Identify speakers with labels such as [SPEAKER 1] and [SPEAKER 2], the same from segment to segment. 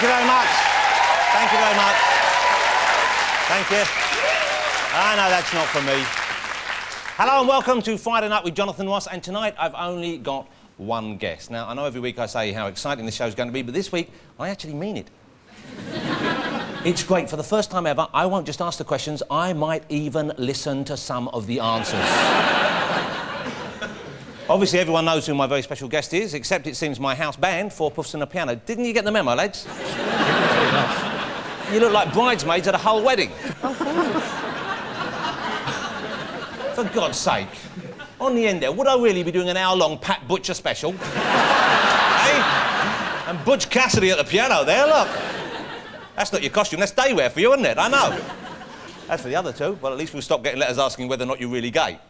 [SPEAKER 1] Thank you very much. Thank you very much. Thank you. I know that's not for me. Hello and welcome to Friday Night with Jonathan Ross, and tonight I've only got one guest. Now, I know every week I say how exciting the show's going to be, but this week I actually mean it. It's great. For the first time ever, I won't just ask the questions, I might even listen to some of the answers. Obviously, everyone knows who my very special guest is, except it seems my house band, Four Puffs and a Piano. Didn't you get the memo, lads? You look like bridesmaids at a whole wedding.
[SPEAKER 2] Oh, thanks.
[SPEAKER 1] For God's sake. On the end there, would I really be doing an hour-long Pat Butcher special? Hey? And Butch Cassidy at the piano there, look. That's not your costume, that's day wear for you, isn't it? I know. As for the other two, well, at least we'll stop getting letters asking whether or not you're really gay.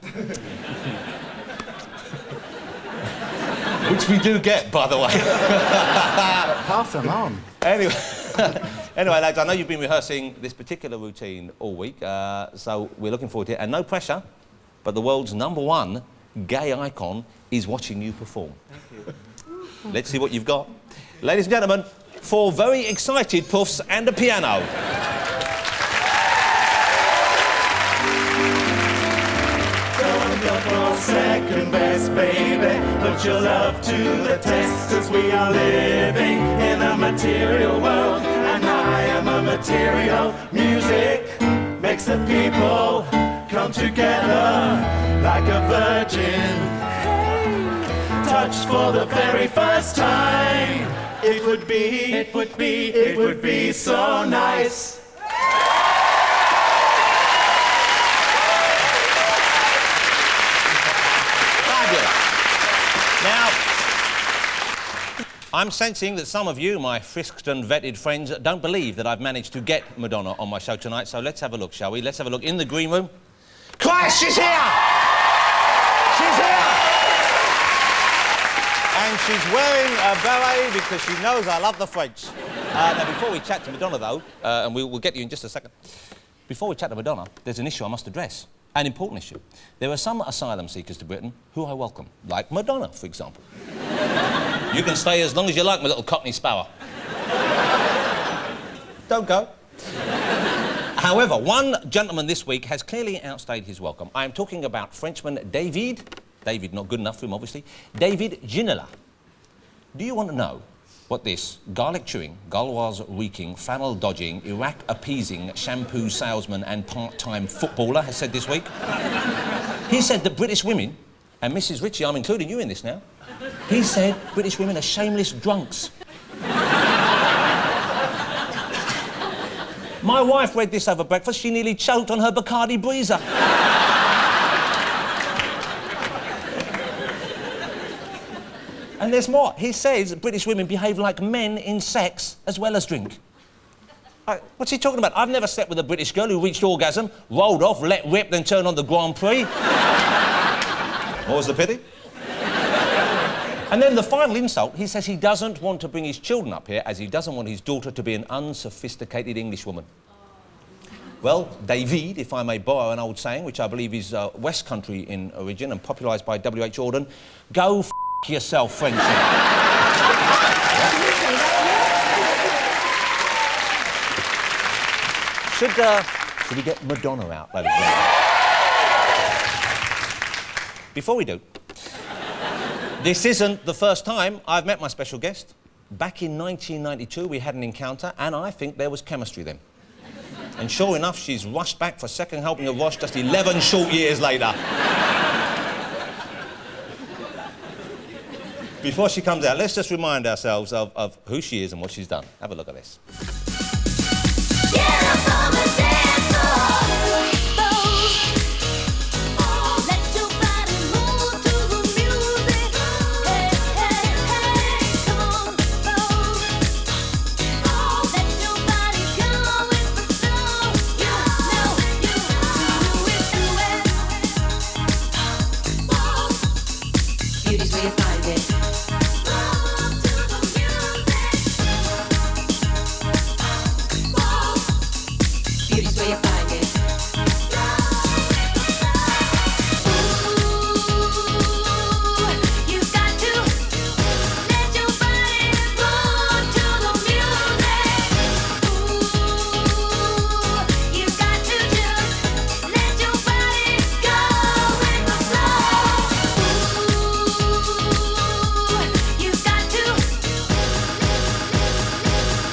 [SPEAKER 1] Which we do get, by the way.
[SPEAKER 2] Pass them on.
[SPEAKER 1] Anyway, lads, I know you've been rehearsing this particular routine all week, so we're looking forward to it. And no pressure, but the world's #1 gay icon is watching you perform.
[SPEAKER 2] Thank you.
[SPEAKER 1] Let's see what you've got. Ladies and gentlemen, 4 very excited puffs and a piano.
[SPEAKER 3] Don't go for second best, baby. Put your love to the test, as we are living in a material world, and I am a material. Music makes the people come together like a virgin, touched for the very first time. It would be so nice.
[SPEAKER 1] Now, I'm sensing that some of you, my frisked and vetted friends, don't believe that I've managed to get Madonna on my show tonight, so let's have a look, shall we? Let's have a look in the green room. Christ, she's here! She's here! And she's wearing a beret because she knows I love the French. Now, before we chat to Madonna, though, and we'll get you in just a second, before we chat to Madonna, there's an issue I must address. An important issue. There are some asylum seekers to Britain who I welcome, like Madonna, for example. You can stay as long as you like, my little Cockney sparrow. Don't go. However, one gentleman this week has clearly outstayed his welcome. I am talking about Frenchman David, not good enough for him, obviously, David Ginola. Do you want to know what this garlic-chewing, Gauloise-reeking, flannel-dodging, Iraq-appeasing, shampoo salesman and part-time footballer has said this week? He said that British women, and Mrs. Ritchie, I'm including you in this now, he said British women are shameless drunks. My wife read this over breakfast. She nearly choked on her Bacardi Breezer. And there's more. He says British women behave like men in sex as well as drink. What's he talking about? I've never slept with a British girl who reached orgasm, rolled off, let rip, then turned on the Grand Prix. What was the pity? And then the final insult, he says he doesn't want to bring his children up here as he doesn't want his daughter to be an unsophisticated Englishwoman. Well, David, if I may borrow an old saying, which I believe is West Country in origin and popularised by W.H. Auden, go f*** yourself, Frenchie. Should we get Madonna out, ladies and gentlemen? Before we do, this isn't the first time I've met my special guest. Back in 1992, we had an encounter, and I think there was chemistry then. And sure enough, she's rushed back for second helping of Rosh just 11 short years later. Before she comes out, let's just remind ourselves of who she is and what she's done. Have a look at this.
[SPEAKER 4] Get up on the dance floor. Let your body move to the music. Hey, hey, hey, come on, let your body go with the flow. You know you do it. Beauty's where you find it. Beauty's where you find it. You've got to let your body move to the music.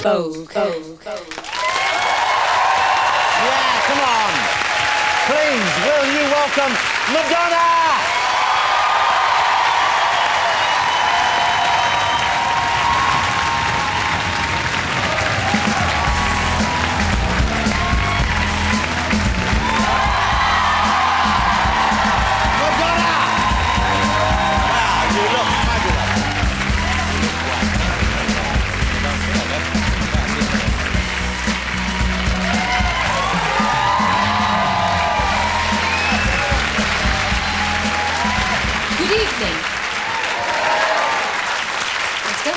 [SPEAKER 5] folk.
[SPEAKER 2] Yeah, come on. Please, will you welcome Madonna?
[SPEAKER 5] Good evening. Let's go.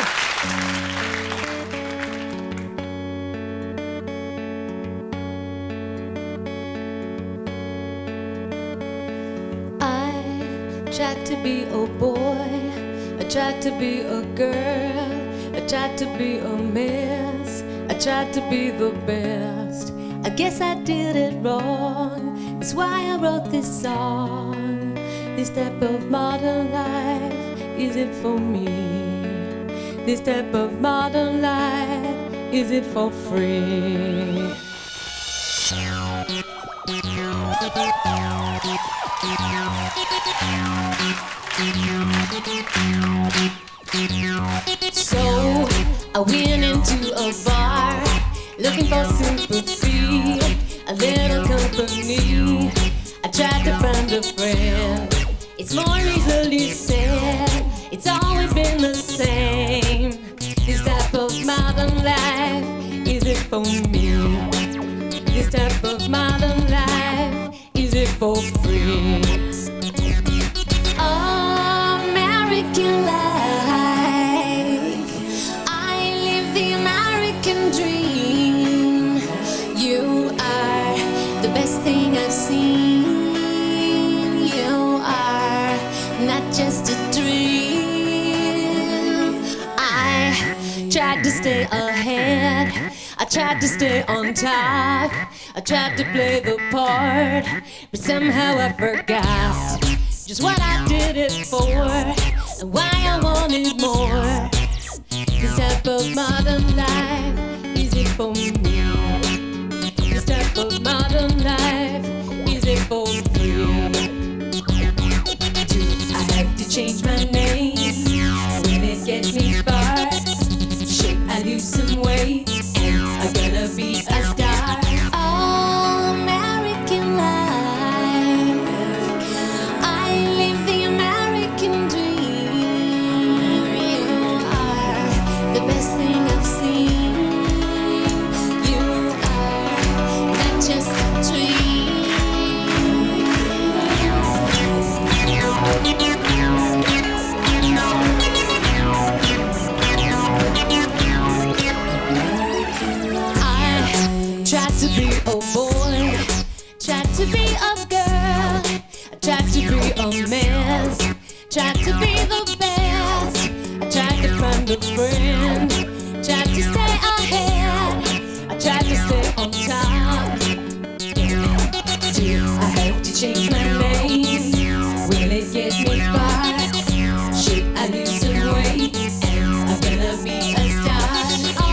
[SPEAKER 5] I tried to be a boy, I tried to be a girl, I tried to be a mess, I tried to be the best. I guess I did it wrong, that's why I wrote this song. This type of modern life, is it for me? This type of modern life, is it for free? So I went into a bar, looking for sympathy, a little company. I tried to find a friend. It's more easily said, it's always been the same. This type of modern life, is it for me? This type of modern life, is it for free? American life, I live the American dream. You are the best thing I've seen. You are not just a dream. I tried to stay ahead, I tried to stay on top, I tried to play the part, but somehow I forgot just what I did it for and why I wanted more. This type of modern life, is it for me? This type of modern life, is it for free? Do I have to change my name? Will it get me far? Should I lose some weight? Am I gonna be a star? Oh, American life, I live the American dream. You are the best thing I've seen. You are not just a dream. I tried to be a boy, tried to be a girl, I tried to be a mess, tried to be the best. I tried to find a friend, tried to stay ahead, I tried to stay on top. Do I have to change my name? Will it get me far? Should I lose some weight? Am I gonna be a star? Oh,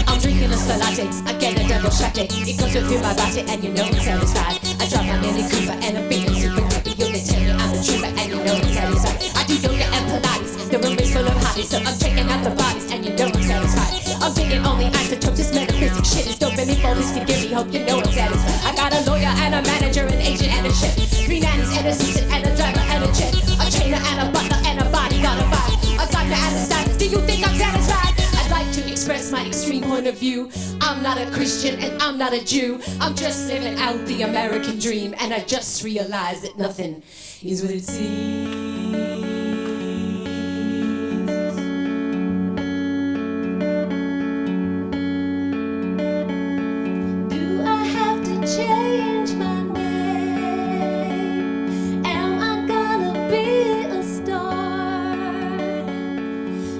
[SPEAKER 5] I'm drinking a latte, I get a double shot. It goes through my body and you know it's satisfied. I drop my Mini Cooper and I'm feeling super happy. You can tell me I'm a trooper and you know it's satisfied. I do yoga and Pilates, the room is full of hotties, so I'm checking out the bodies and you know I'm satisfied. I'm thinking only isotopes, this metaphysics shit is dope and me police can give me hope, you know I'm satisfied. I got a lawyer and a manager, an agent and a chef, 3 nannies and an assistant and a driver and a jet, a trainer and a butler and a bodyguard, a vibe, a doctor and a stylist. Do you think I'm satisfied? I'd like to express my extreme point of view. I'm not a Christian and I'm not a Jew. I'm just living out the American dream, and I just realized that nothing is what it seems. Do I have to change my name? Am I gonna be a star?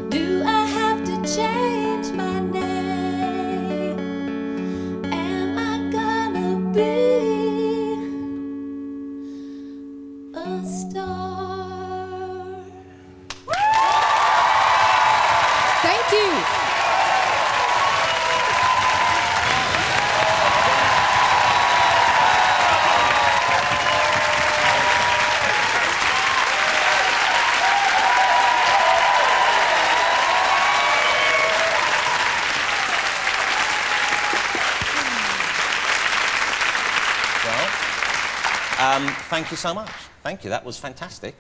[SPEAKER 5] Do I have to change my name? Am I gonna be
[SPEAKER 1] Thank you so much. Thank you. That was fantastic.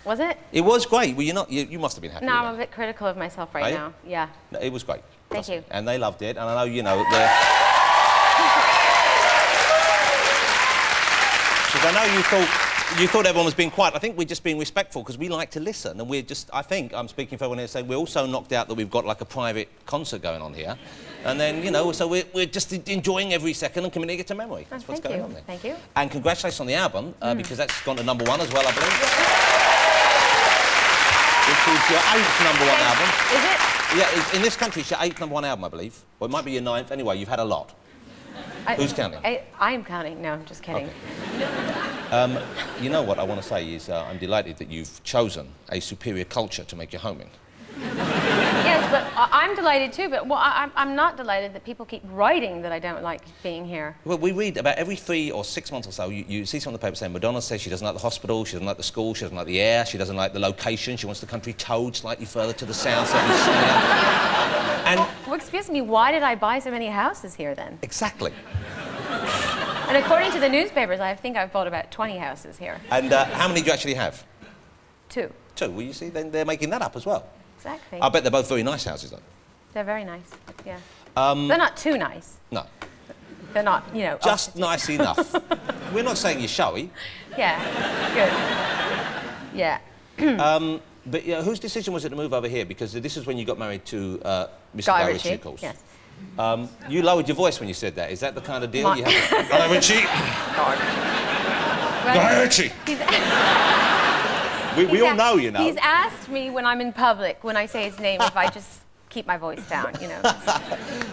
[SPEAKER 5] Was it?
[SPEAKER 1] It was great. Well, you're not. You must have been happy.
[SPEAKER 5] No,
[SPEAKER 1] with
[SPEAKER 5] I'm a
[SPEAKER 1] that.
[SPEAKER 5] bit critical of myself right
[SPEAKER 1] Are you?
[SPEAKER 5] now. Yeah.
[SPEAKER 1] No, it was great.
[SPEAKER 5] Thank
[SPEAKER 1] Trust me.
[SPEAKER 5] you.
[SPEAKER 1] And they loved it. And I know you know. Because I know you thought everyone was being quiet. I think we're just being respectful because we like to listen, and we're just. I think I'm speaking for everyone here saying we're also knocked out that we've got like a private concert going on here, and then so we're just enjoying every second and committing it to memory. That's what's going on there.
[SPEAKER 5] Thank you.
[SPEAKER 1] And congratulations on the album because that's gone to #1 as well, I believe. Which is your 8th #1 album.
[SPEAKER 5] Is it?
[SPEAKER 1] Yeah, in this country it's your 8th #1 album, I believe. Well, it might be your 9th. Anyway, you've had a lot. Who's counting?
[SPEAKER 5] I am counting. No, I'm just kidding.
[SPEAKER 1] Okay. You know what I want to say is I'm delighted that you've chosen a superior culture to make your home in.
[SPEAKER 5] Yes, but I'm delighted too, but I'm not delighted that people keep writing that I don't like being here.
[SPEAKER 1] Well, we read about every 3 or 6 months or so, you see some of the papers saying Madonna says she doesn't like the hospital, she doesn't like the school, she doesn't like the air, she doesn't like the location, she wants the country towed slightly further to the south. And
[SPEAKER 5] Well, excuse me, why did I buy so many houses here then?
[SPEAKER 1] exactly.
[SPEAKER 5] And according to the newspapers, I think I've bought about 20 houses here.
[SPEAKER 1] And how many do you actually have?
[SPEAKER 5] 2.
[SPEAKER 1] 2. Well, you see, then they're making that up as well.
[SPEAKER 5] Exactly.
[SPEAKER 1] I bet they're both very nice houses, though.
[SPEAKER 5] They're very nice, yeah. They're not too nice.
[SPEAKER 1] No.
[SPEAKER 5] They're not,
[SPEAKER 1] Just nice enough. We're not saying you're showy.
[SPEAKER 5] Yeah, good. Yeah.
[SPEAKER 1] But whose decision was it to move over here? Because this is when you got married to Mr.
[SPEAKER 5] Guy
[SPEAKER 1] Guy
[SPEAKER 5] Ritchie,
[SPEAKER 1] Ritchie, of course.
[SPEAKER 5] yes.
[SPEAKER 1] You lowered your voice when you said that. Is that the kind of deal
[SPEAKER 5] My-
[SPEAKER 1] you have? Guy Ritchie! Guy Ritchie! We all know, you know.
[SPEAKER 5] He's asked me when I'm in public, when I say his name, if I just keep my voice down,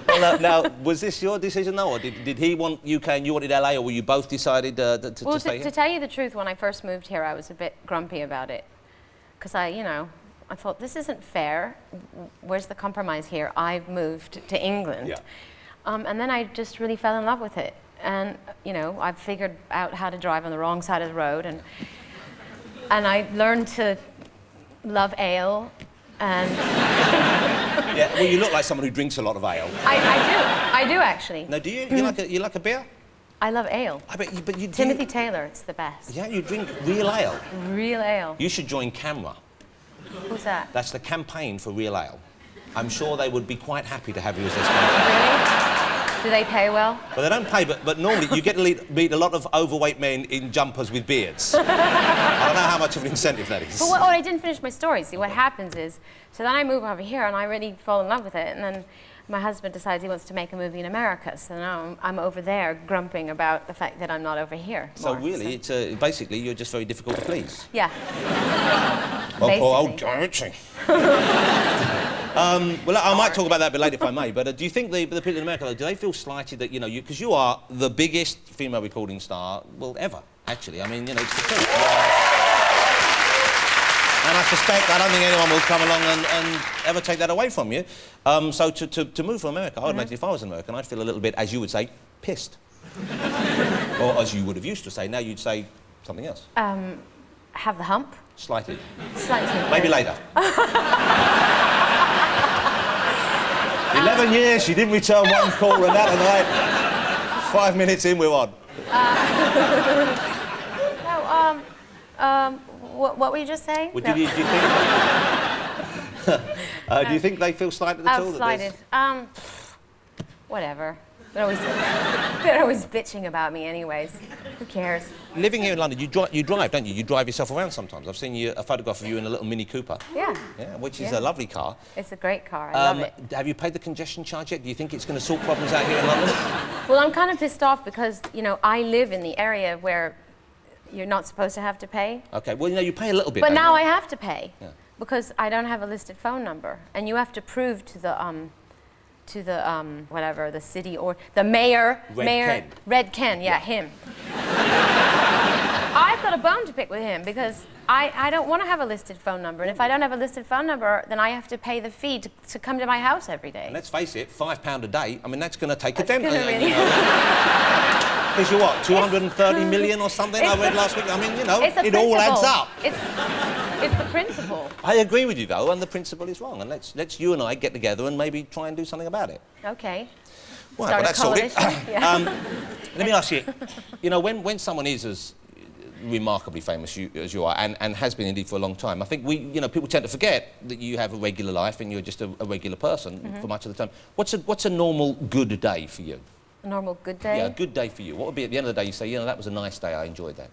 [SPEAKER 1] Well, now, was this your decision, though, or did he want UK and you wanted LA, or were you both decided to stay here?
[SPEAKER 5] To tell you the truth, when I first moved here, I was a bit grumpy about it. Because I thought, this isn't fair. Where's the compromise here? I've moved to England.
[SPEAKER 1] Yeah.
[SPEAKER 5] And then I just really fell in love with it. And, I figured out how to drive on the wrong side of the road. And I learned to love ale. And
[SPEAKER 1] Yeah, well, you look like someone who drinks a lot of ale.
[SPEAKER 5] I do actually.
[SPEAKER 1] No, do you? You like a beer?
[SPEAKER 5] I love ale.
[SPEAKER 1] I bet you, but you do.
[SPEAKER 5] Timothy Taylor, it's the best.
[SPEAKER 1] Yeah, you drink real ale.
[SPEAKER 5] Real ale.
[SPEAKER 1] You should join CAMRA.
[SPEAKER 5] Who's that?
[SPEAKER 1] That's the campaign for real ale. I'm sure they would be quite happy to have you as their sponsor.
[SPEAKER 5] Really? Do they pay well?
[SPEAKER 1] Well, they don't pay, but normally you get to meet a lot of overweight men in jumpers with beards. I don't know how much of an incentive that is.
[SPEAKER 5] But I didn't finish my story. See, what happens is, so then I move over here and I really fall in love with it, and then my husband decides he wants to make a movie in America, so now I'm over there grumping about the fact that I'm not over here
[SPEAKER 1] So
[SPEAKER 5] more,
[SPEAKER 1] really, it's basically you're just very difficult to please.
[SPEAKER 5] Yeah.
[SPEAKER 1] Well, poor old
[SPEAKER 5] Basically.
[SPEAKER 1] Guy Ritchie. Well, I might talk about that a bit later if I may, but do you think the people in America, though, do they feel slighted that, because you are the biggest female recording star, well, ever, actually. I mean, it's the truth. And I suspect, I don't think anyone will come along and ever take that away from you. So to move from America, I would imagine if I was an American, I'd feel a little bit, as you would say, pissed. Or as you would have used to say, now you'd say something else.
[SPEAKER 5] Have the hump?
[SPEAKER 1] Slightly.
[SPEAKER 5] Slightly.
[SPEAKER 1] Maybe later. 11 years, she didn't return one call, and that night, 5 minutes in, we're on.
[SPEAKER 5] What were you just saying?
[SPEAKER 1] Well,
[SPEAKER 5] No.
[SPEAKER 1] do you think... do you think they feel slighted at all?
[SPEAKER 5] Slighted. Whatever. They're always bitching about me anyways. Who cares?
[SPEAKER 1] Living here in London, you drive, don't you? You drive yourself around sometimes. I've seen a photograph of you in a little Mini Cooper.
[SPEAKER 5] Yeah.
[SPEAKER 1] Yeah, which is
[SPEAKER 5] Yeah.
[SPEAKER 1] a lovely car.
[SPEAKER 5] It's a great car. I love it.
[SPEAKER 1] Have you paid the congestion charge yet? Do you think it's going to solve problems out here in London?
[SPEAKER 5] Well, I'm kind of pissed off because, I live in the area where you're not supposed to have to pay.
[SPEAKER 1] Okay, well, you pay a little bit.
[SPEAKER 5] But
[SPEAKER 1] don't
[SPEAKER 5] now
[SPEAKER 1] you?
[SPEAKER 5] I have to pay.
[SPEAKER 1] Yeah.
[SPEAKER 5] Because I don't have a listed phone number. And you have to prove to the whatever, the city or the mayor. Red Ken, yeah, him. I've got a bone to pick with him because I don't want to have a listed phone number. And if I don't have a listed phone number, then I have to pay the fee to come to my house every day.
[SPEAKER 1] And let's face it, £5 a day, I mean, that's going to take a dent.
[SPEAKER 5] Gonna really-
[SPEAKER 1] Because you're what, 230 million or something I read last week? I mean,
[SPEAKER 5] It's a
[SPEAKER 1] it all adds
[SPEAKER 5] principle.
[SPEAKER 1] up.
[SPEAKER 5] It's the principle.
[SPEAKER 1] I agree with you, though, and the principle is wrong. And let's you and I get together and maybe try and do something about it.
[SPEAKER 5] Okay.
[SPEAKER 1] Right,
[SPEAKER 5] Start
[SPEAKER 1] well,
[SPEAKER 5] a
[SPEAKER 1] that's sorted.
[SPEAKER 5] coalition. Yeah.
[SPEAKER 1] Let me ask you, when someone is as remarkably famous as you are, and has been indeed for a long time. I think people tend to forget that you have a regular life and you're just a regular person for much of the time. What's a normal good day for you?
[SPEAKER 6] A normal good day?
[SPEAKER 1] Yeah, a good day for you. What would be at the end of the day you say, that was a nice day, I enjoyed that?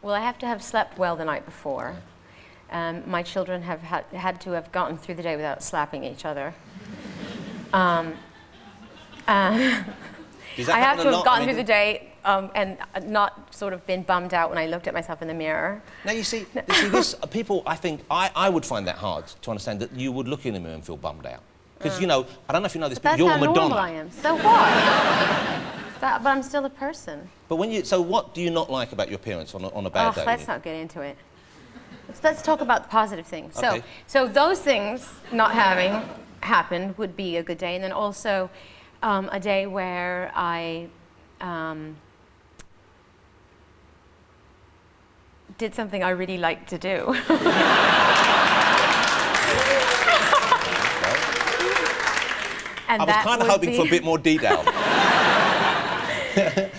[SPEAKER 6] Well, I have to have slept well the night before. My children have had to have gotten through the day without slapping each other. I have to have gotten through the day and not sort of been bummed out when I looked at myself in the mirror.
[SPEAKER 1] Now, you see this, people, I think, I would find that hard to understand that you would look in the mirror and feel bummed out. Because, I don't know if you know this, but you're Madonna.
[SPEAKER 6] That's how normal I am. So what? But I'm still a person.
[SPEAKER 1] But so what do you not like about your appearance on a bad day?
[SPEAKER 6] Let's not get into it. Let's talk about the positive things.
[SPEAKER 1] Okay.
[SPEAKER 6] So those things not having happened would be a good day, and then also a day where I did something I really like to do. And
[SPEAKER 1] I was kind of hoping for a bit more detail.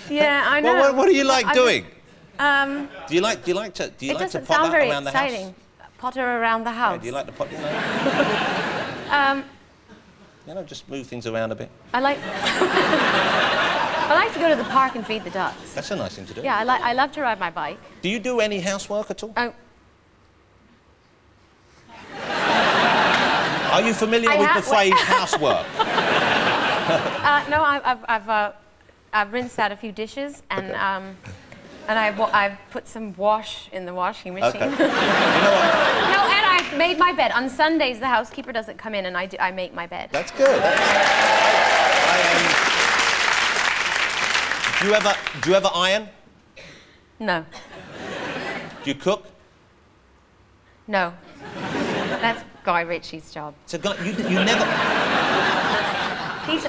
[SPEAKER 6] Yeah, I know.
[SPEAKER 1] Well, what do you like doing? Do you like to
[SPEAKER 6] it doesn't
[SPEAKER 1] potter
[SPEAKER 6] sound very
[SPEAKER 1] around the
[SPEAKER 6] exciting.
[SPEAKER 1] house?
[SPEAKER 6] Potter around the house.
[SPEAKER 1] Yeah, do you like to potter? Just move things around a bit.
[SPEAKER 6] I like to go to the park and feed the ducks.
[SPEAKER 1] That's a nice thing to do.
[SPEAKER 6] Yeah, I love to ride my bike.
[SPEAKER 1] Do you do any housework at all?
[SPEAKER 6] Oh.
[SPEAKER 1] Are you familiar with the phrase housework?
[SPEAKER 6] No, I've rinsed out a few dishes and I've put some wash in the washing machine.
[SPEAKER 1] Okay. You know what?
[SPEAKER 6] No, and I've made my bed. On Sundays, the housekeeper doesn't come in, and I make my bed.
[SPEAKER 1] That's good. Do you ever iron?
[SPEAKER 6] No.
[SPEAKER 1] Do you cook?
[SPEAKER 6] No. That's Guy Ritchie's job.
[SPEAKER 1] So, you never.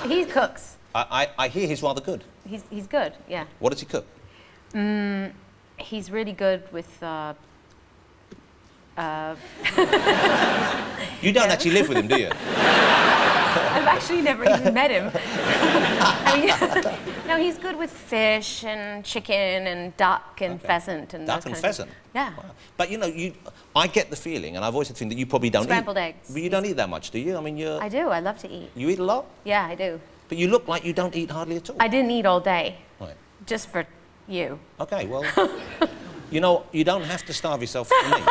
[SPEAKER 6] He cooks.
[SPEAKER 1] I hear he's rather good.
[SPEAKER 6] He's good. Yeah.
[SPEAKER 1] What does he cook?
[SPEAKER 6] He's really good with.
[SPEAKER 1] You don't actually live with him, do you?
[SPEAKER 6] I've actually never even met him. No, he's good with fish and chicken and duck and pheasant and
[SPEAKER 1] duck and pheasant.
[SPEAKER 6] Yeah.
[SPEAKER 1] Wow. But I get the feeling, and I've always had the feeling that you probably don't
[SPEAKER 6] Scrambled
[SPEAKER 1] eat.
[SPEAKER 6] eggs.
[SPEAKER 1] But you don't eat that much, do you? I mean,
[SPEAKER 6] I do. I love to eat.
[SPEAKER 1] You eat a lot?
[SPEAKER 6] Yeah, I do.
[SPEAKER 1] But you look like you don't eat hardly at all.
[SPEAKER 6] I didn't eat all day.
[SPEAKER 1] Right.
[SPEAKER 6] Just for you.
[SPEAKER 1] Okay, well, you don't have to starve yourself for me.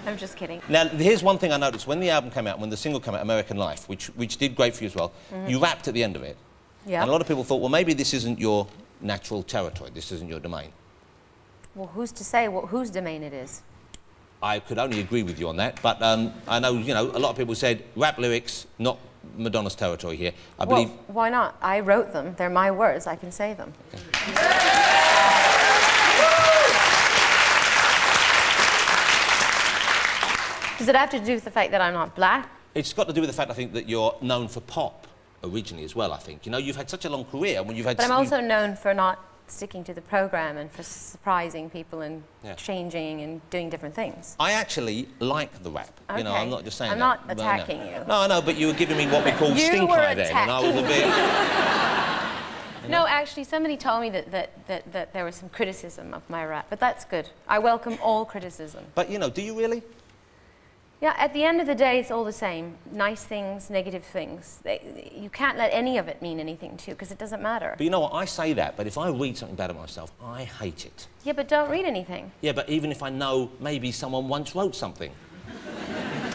[SPEAKER 6] I'm just kidding.
[SPEAKER 1] Now, here's one thing I noticed. When the album came out, when the single came out, American Life, which did great for you as well, you rapped at the end of it.
[SPEAKER 6] Yeah.
[SPEAKER 1] And a lot of people thought, well, maybe this isn't your natural territory. This isn't your domain.
[SPEAKER 6] Well, who's to say whose domain it is?
[SPEAKER 1] I could only agree with you on that, but I know, a lot of people said rap lyrics, not Madonna's territory here. I believe...
[SPEAKER 6] Well, why not? I wrote them. They're my words. I can say them. Okay. Does it have to do with the fact that I'm not black?
[SPEAKER 1] It's got to do with the fact, I think, that you're known for pop originally as well, I think. You've had such a long career when you've had...
[SPEAKER 6] But I'm also known for not sticking to the program and for surprising people and changing and doing different things.
[SPEAKER 1] I actually like the rap.
[SPEAKER 6] Okay.
[SPEAKER 1] I'm not just saying
[SPEAKER 6] I'm
[SPEAKER 1] that.
[SPEAKER 6] not attacking you.
[SPEAKER 1] No, I know, but you were giving me what we call stink eye then, and I was a bit...
[SPEAKER 6] No, actually, somebody told me that there was some criticism of my rap, but that's good. I welcome all criticism.
[SPEAKER 1] But, do you really?
[SPEAKER 6] Yeah, at the end of the day, it's all the same. Nice things, negative things. You can't let any of it mean anything to you, because it doesn't matter.
[SPEAKER 1] But you know what, I say that, but if I read something bad about myself, I hate it.
[SPEAKER 6] Yeah, but don't read anything.
[SPEAKER 1] Yeah, but even if I know maybe someone once wrote something.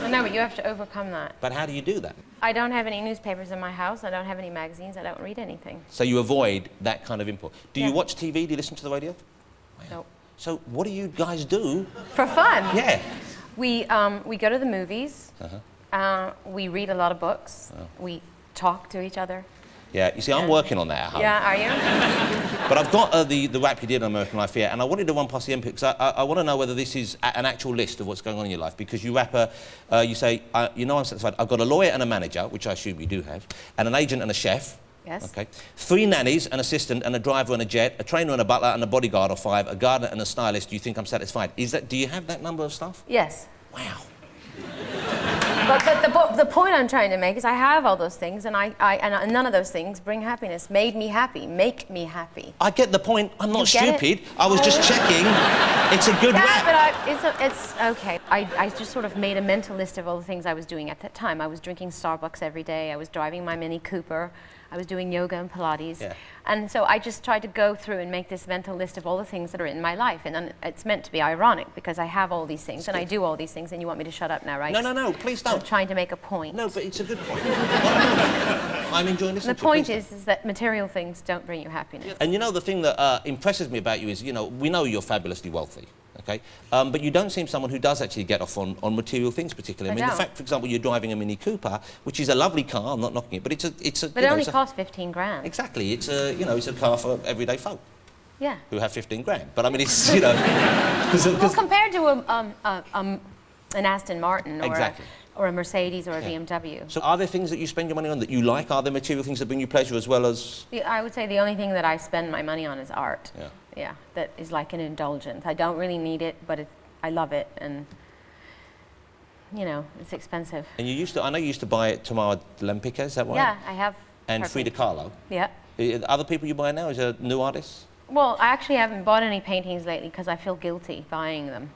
[SPEAKER 6] I know, but you have to overcome that.
[SPEAKER 1] But how do you do that?
[SPEAKER 6] I don't have any newspapers in my house. I don't have any magazines. I don't read anything.
[SPEAKER 1] So you avoid that kind of input. Do you watch TV? Do you listen to the radio?
[SPEAKER 6] Nope.
[SPEAKER 1] So what do you guys do?
[SPEAKER 6] For fun?
[SPEAKER 1] Yeah.
[SPEAKER 6] We go to the movies. We read a lot of books. We talk to each other.
[SPEAKER 1] Yeah, you see, I'm working on that at home.
[SPEAKER 6] Yeah, are you?
[SPEAKER 1] But I've got the rap you did on American Life here, and I wanted to run past the Olympics. I want to know whether this is an actual list of what's going on in your life, because you rap you say, I'm satisfied. I've got a lawyer and a manager, which I assume you do have, and an agent and a chef.
[SPEAKER 6] Yes.
[SPEAKER 1] Okay. 3 nannies, an assistant, and a driver and a jet, a trainer and a butler, and a bodyguard, or 5, a gardener and a stylist. Do you think I'm satisfied? Do you have that number of stuff?
[SPEAKER 6] Yes.
[SPEAKER 1] Wow.
[SPEAKER 6] But the point I'm trying to make is I have all those things, and and none of those things bring happiness. Made me happy. Make me happy.
[SPEAKER 1] I get the point. I'm not
[SPEAKER 6] You get
[SPEAKER 1] stupid. I was just checking. It's a good rap.
[SPEAKER 6] But it's okay. I just sort of made a mental list of all the things I was doing at that time. I was drinking Starbucks every day. I was driving my Mini Cooper. I was doing yoga and Pilates.
[SPEAKER 1] Yeah.
[SPEAKER 6] And so I just tried to go through and make this mental list of all the things that are in my life. And then it's meant to be ironic because I have all these things and I do all these things, and you want me to shut up now, right?
[SPEAKER 1] No, please don't.
[SPEAKER 6] I'm trying to make a point.
[SPEAKER 1] No, but it's a good point. I'm enjoying listening
[SPEAKER 6] The
[SPEAKER 1] to you.
[SPEAKER 6] point
[SPEAKER 1] Please
[SPEAKER 6] is that material things don't bring you happiness.
[SPEAKER 1] And you know, the thing that impresses me about you is, you know, we know you're fabulously wealthy, okay? But you don't seem someone who does actually get off on material things particularly. I mean, the fact, for example, you're driving a Mini Cooper, which is a lovely car, I'm not knocking it, but it's a...
[SPEAKER 6] But it only costs 15 grand.
[SPEAKER 1] Exactly. It's a, you know, it's a car for everyday folk.
[SPEAKER 6] Yeah.
[SPEAKER 1] Who have 15 grand. But I mean, it's, you know...
[SPEAKER 6] Well, compared to an Aston Martin or
[SPEAKER 1] Exactly.
[SPEAKER 6] or a Mercedes or a BMW.
[SPEAKER 1] So are there things that you spend your money on that you like? Are there material things that bring you pleasure as well as...
[SPEAKER 6] I would say the only thing that I spend my money on is art.
[SPEAKER 1] Yeah.
[SPEAKER 6] Yeah, that is like an indulgence. I don't really need it, but I love it, and, you know, it's expensive.
[SPEAKER 1] And you used to... I know you used to buy Tamara Lempicka, is that right?
[SPEAKER 6] Yeah, I have.
[SPEAKER 1] And
[SPEAKER 6] her
[SPEAKER 1] Frida Kahlo.
[SPEAKER 6] Yeah.
[SPEAKER 1] Other people you buy now? Is there new artists?
[SPEAKER 6] Well, I actually haven't bought any paintings lately because I feel guilty buying them.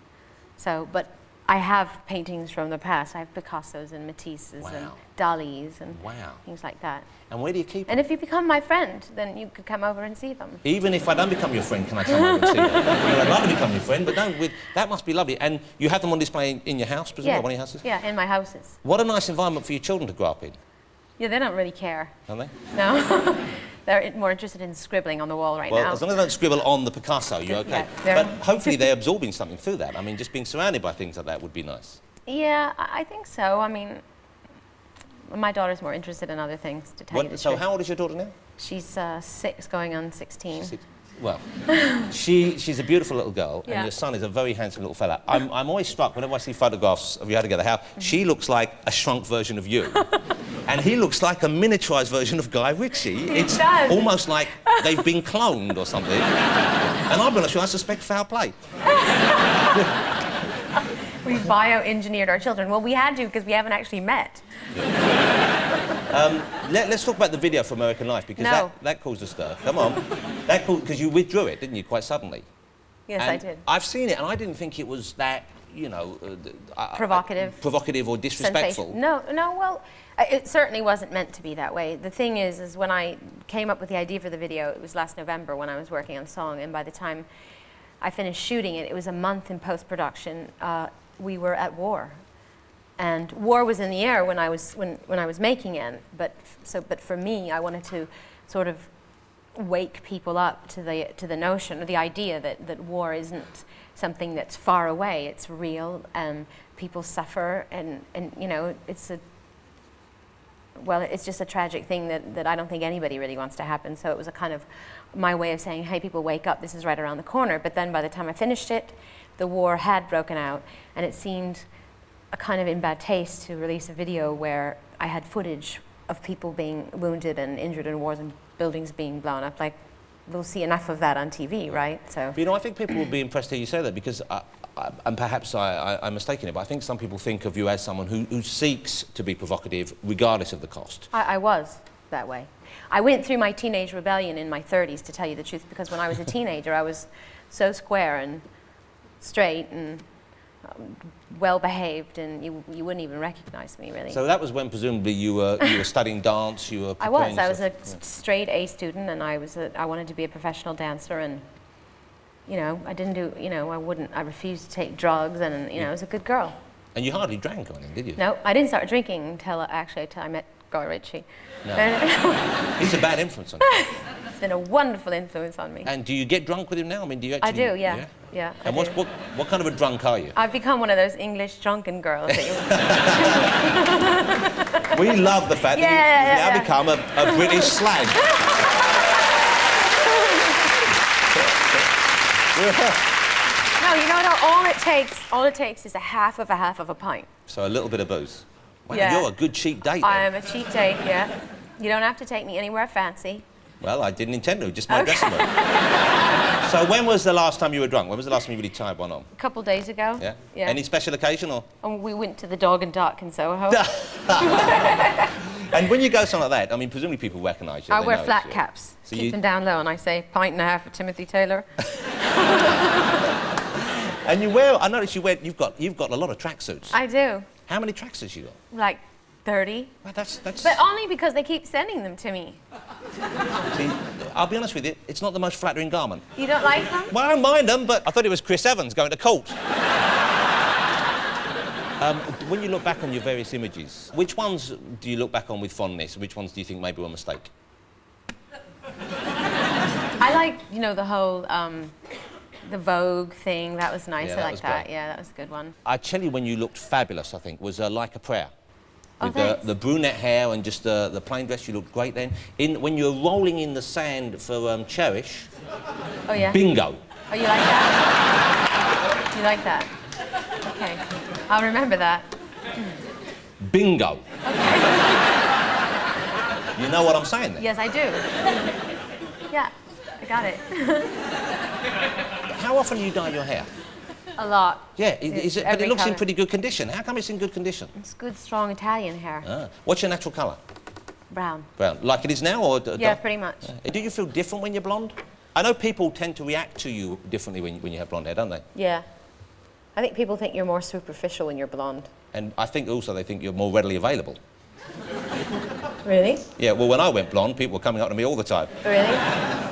[SPEAKER 6] So, but I have paintings from the past. I have Picassos and Matisses and Dalis and things like that.
[SPEAKER 1] And where do you keep them?
[SPEAKER 6] And if you become my friend, then you could come over and see them.
[SPEAKER 1] Even if I don't become your friend, can I come over and see them? I'd love to become your friend, but don't. That must be lovely. And you have them on display in your house, presumably, one of your houses?
[SPEAKER 6] Yeah, in my houses.
[SPEAKER 1] What a nice environment for your children to grow up in.
[SPEAKER 6] Yeah, they don't really care.
[SPEAKER 1] Don't they?
[SPEAKER 6] No. They're more interested in scribbling on the wall now.
[SPEAKER 1] Well, as long as they don't scribble on the Picasso, you're okay.
[SPEAKER 6] Yeah,
[SPEAKER 1] but hopefully they're absorbing something through that. I mean, just being surrounded by things like that would be nice.
[SPEAKER 6] Yeah, I think so. I mean, my daughter's more interested in other things, to tell you the
[SPEAKER 1] So
[SPEAKER 6] truth.
[SPEAKER 1] how old is your daughter now?
[SPEAKER 6] She's 6, going on 16.
[SPEAKER 1] Well, she's a beautiful little girl,
[SPEAKER 6] Yeah.
[SPEAKER 1] and your son is a very handsome little fella. I'm always struck whenever I see photographs of you together how she looks like a shrunk version of you. And he looks like a miniaturised version of Guy Ritchie. It's almost like they've been cloned or something. And I'll be honest with you, I suspect foul play.
[SPEAKER 6] We bioengineered our children. Well, we had to because we haven't actually met.
[SPEAKER 1] Let's talk about the video for American Life, because that caused a stir. Come on. Because you withdrew it, didn't you, quite suddenly?
[SPEAKER 6] Yes,
[SPEAKER 1] and
[SPEAKER 6] I did.
[SPEAKER 1] I've seen it, and I didn't think it was that, you know... provocative or disrespectful.
[SPEAKER 6] No, well, it certainly wasn't meant to be that way. The thing is when I came up with the idea for the video, it was last November when I was working on the song, and by the time I finished shooting it, it was a month in post-production. We were at war. And war was in the air when I was making it, but for me, I wanted to sort of wake people up to the notion, or the idea that war isn't something that's far away. It's real, and people suffer, and you know, it's just a tragic thing that I don't think anybody really wants to happen. So it was a kind of my way of saying, hey, people, wake up, this is right around the corner. But then by the time I finished it, the war had broken out, and it seemed a kind of in bad taste to release a video where I had footage of people being wounded and injured in wars and buildings being blown up. Like, we'll see enough of that on TV, right? So.
[SPEAKER 1] But, you know, I think people will be impressed to hear you say that, because, and perhaps I'm mistaken it, but I think some people think of you as someone who seeks to be provocative regardless of the cost.
[SPEAKER 6] I was that way. I went through my teenage rebellion in my 30s, to tell you the truth, because when I was a teenager, I was so square and straight and well-behaved, and you wouldn't even recognize me, really.
[SPEAKER 1] So that was when presumably you were studying dance, you were...
[SPEAKER 6] I was a straight A student, and I wanted to be a professional dancer, and, you know, I didn't do, you know, I refused to take drugs, and, you know, I was a good girl.
[SPEAKER 1] And you hardly drank or anything, did you?
[SPEAKER 6] No, I didn't start drinking until I met Guy Ritchie.
[SPEAKER 1] No. He's a bad influence on you.
[SPEAKER 6] It's been a wonderful influence on me.
[SPEAKER 1] And do you get drunk with him now? I mean, do you actually...
[SPEAKER 6] I do, yeah. Yeah,
[SPEAKER 1] and what kind of a drunk are you?
[SPEAKER 6] I've become one of those English drunken girls that
[SPEAKER 1] you... We love the fact that you've now become a British slag.
[SPEAKER 6] No, you know what? All it takes is a half of a pint.
[SPEAKER 1] So a little bit of booze. Wow,
[SPEAKER 6] yeah.
[SPEAKER 1] You're a good cheap date, then.
[SPEAKER 6] I am a cheap date, yeah. You don't have to take me anywhere fancy.
[SPEAKER 1] Well, I didn't intend to, just my dressing room. So when was the last time you were drunk? When was the last time you really tied one on?
[SPEAKER 6] A couple days ago.
[SPEAKER 1] Yeah?
[SPEAKER 6] Yeah.
[SPEAKER 1] Any special occasion, or?
[SPEAKER 6] And we went to the Dog and Duck in Soho.
[SPEAKER 1] And when you go something like that, I mean, presumably people recognise you.
[SPEAKER 6] I
[SPEAKER 1] they
[SPEAKER 6] wear
[SPEAKER 1] know
[SPEAKER 6] flat
[SPEAKER 1] it's you.
[SPEAKER 6] caps.
[SPEAKER 1] So
[SPEAKER 6] Keep
[SPEAKER 1] you-
[SPEAKER 6] them down low, and I say, pint and a half for Timothy Taylor.
[SPEAKER 1] And you wear, I noticed you've got a lot of tracksuits.
[SPEAKER 6] I do.
[SPEAKER 1] How many tracksuits you got?
[SPEAKER 6] Like 30.
[SPEAKER 1] Well, that's...
[SPEAKER 6] But only because they keep sending them to me.
[SPEAKER 1] See, I'll be honest with you, it's not the most flattering garment.
[SPEAKER 6] You don't like them?
[SPEAKER 1] Well, I don't mind them, but I thought it was Chris Evans going to court. When you look back on your various images, which ones do you look back on with fondness? Which ones do you think maybe were a mistake?
[SPEAKER 6] I like, you know, the whole, the Vogue thing. That was nice.
[SPEAKER 1] Yeah,
[SPEAKER 6] I
[SPEAKER 1] that
[SPEAKER 6] like
[SPEAKER 1] was
[SPEAKER 6] that.
[SPEAKER 1] great.
[SPEAKER 6] Yeah, that was a good one.
[SPEAKER 1] I tell you, when you looked fabulous, I think, was Like a Prayer.
[SPEAKER 6] Oh,
[SPEAKER 1] With
[SPEAKER 6] thanks.
[SPEAKER 1] the brunette hair and just the plain dress, you looked great then. When you were rolling in the sand for Cherish,
[SPEAKER 6] Oh, yeah?
[SPEAKER 1] bingo.
[SPEAKER 6] Oh, you like that? You like that? Okay. I'll remember that.
[SPEAKER 1] Bingo. You know what I'm saying then?
[SPEAKER 6] Yes, I do. Yeah, I got it.
[SPEAKER 1] How often do you dye your hair?
[SPEAKER 6] A lot.
[SPEAKER 1] Yeah, is it, but
[SPEAKER 6] every
[SPEAKER 1] it looks in
[SPEAKER 6] colour.
[SPEAKER 1] pretty good condition. How come it's in good condition?
[SPEAKER 6] It's good, strong Italian hair.
[SPEAKER 1] Ah. What's your natural colour?
[SPEAKER 6] Brown.
[SPEAKER 1] Brown. Like it is now, or?
[SPEAKER 6] Yeah, pretty much.
[SPEAKER 1] Do you feel different when you're blonde? I know people tend to react to you differently when you have blonde hair, don't they?
[SPEAKER 6] Yeah. I think people think you're more superficial when you're blonde.
[SPEAKER 1] And I think also they think you're more readily available.
[SPEAKER 6] Really?
[SPEAKER 1] Yeah, well, when I went blonde, people were coming up to me all the time.
[SPEAKER 6] Really?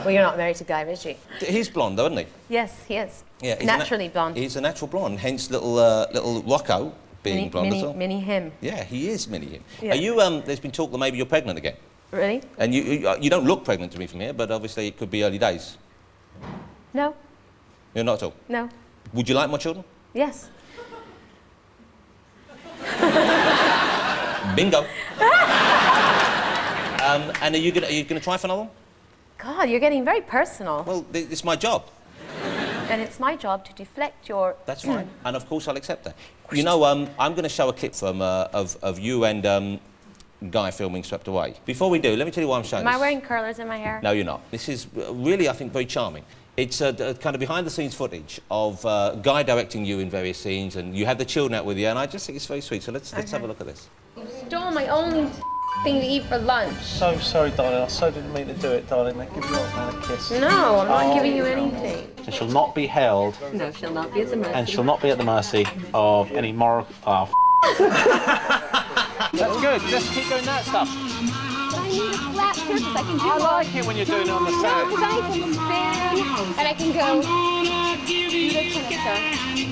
[SPEAKER 6] Well, you're not married to Guy Ritchie.
[SPEAKER 1] He's blonde, though, isn't he?
[SPEAKER 6] Yes, he is.
[SPEAKER 1] Yeah, he's
[SPEAKER 6] Naturally blonde.
[SPEAKER 1] He's a natural blonde, hence little Rocco being blonde as well.
[SPEAKER 6] Mini him.
[SPEAKER 1] Yeah, he is mini him.
[SPEAKER 6] Yeah.
[SPEAKER 1] Are you? There's been talk that maybe you're pregnant again,
[SPEAKER 6] Really?
[SPEAKER 1] and you don't look pregnant to me from here, but obviously it could be early days.
[SPEAKER 6] No.
[SPEAKER 1] You're not at all.
[SPEAKER 6] No.
[SPEAKER 1] Would you like more children?
[SPEAKER 6] Yes.
[SPEAKER 1] Bingo. And are you gonna try for another one?
[SPEAKER 6] God, you're getting very personal.
[SPEAKER 1] Well, it's my job.
[SPEAKER 6] And it's my job to deflect your...
[SPEAKER 1] That's fine. And of course I'll accept that. You know, I'm going to show a clip from of you and Guy filming Swept Away. Before we do, let me tell you why I'm showing
[SPEAKER 6] Am I
[SPEAKER 1] this.
[SPEAKER 6] wearing curlers in my hair?
[SPEAKER 1] No, you're not. This is really, I think, very charming. It's kind of behind-the-scenes footage of Guy directing you in various scenes, and you have the children out with you, and I just think it's very sweet. So let's have a look at this.
[SPEAKER 6] You stole my only thing to eat for lunch.
[SPEAKER 7] So sorry, darling. I so didn't mean to do it, darling. Now give your old man a kiss.
[SPEAKER 6] No, I'm not giving you anything.
[SPEAKER 7] And she'll not be held,
[SPEAKER 6] No, she'll not be at the mercy.
[SPEAKER 7] and she'll not be at the mercy of any moral. Oh, That's good. Just keep doing that stuff.
[SPEAKER 4] I need a flat surface. I can do
[SPEAKER 7] I like it when you're doing it on the sand.
[SPEAKER 4] because I can stand and I can go do this kind of stuff.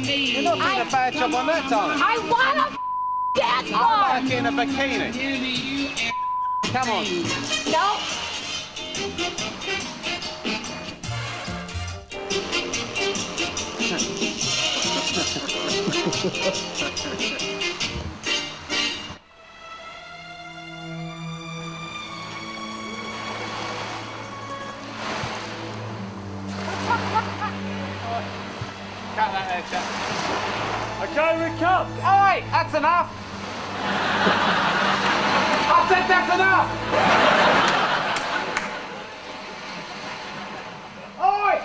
[SPEAKER 7] You're not doing a bad job on that, darling.
[SPEAKER 4] I want a dance
[SPEAKER 7] I
[SPEAKER 4] floor.
[SPEAKER 7] like it in a bikini. Come on.
[SPEAKER 4] No.
[SPEAKER 7] Cut that there, chap. Okay, we cut. All right, that's enough. I said that's enough. All right.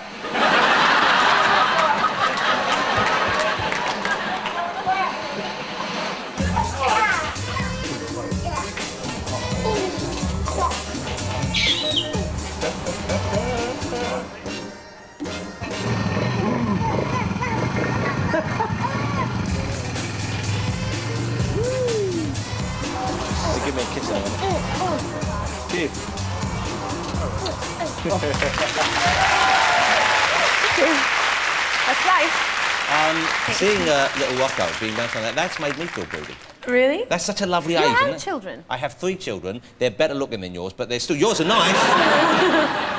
[SPEAKER 1] Give me a kiss on it. Cheers.
[SPEAKER 6] That's life.
[SPEAKER 1] Seeing little Rocco being bounced on that's made me feel broody.
[SPEAKER 6] Really?
[SPEAKER 1] That's such a lovely
[SPEAKER 6] You
[SPEAKER 1] age,
[SPEAKER 6] have
[SPEAKER 1] isn't it?
[SPEAKER 6] children?
[SPEAKER 1] I have 3 children. They're better looking than yours, but they're still... Yours are nice.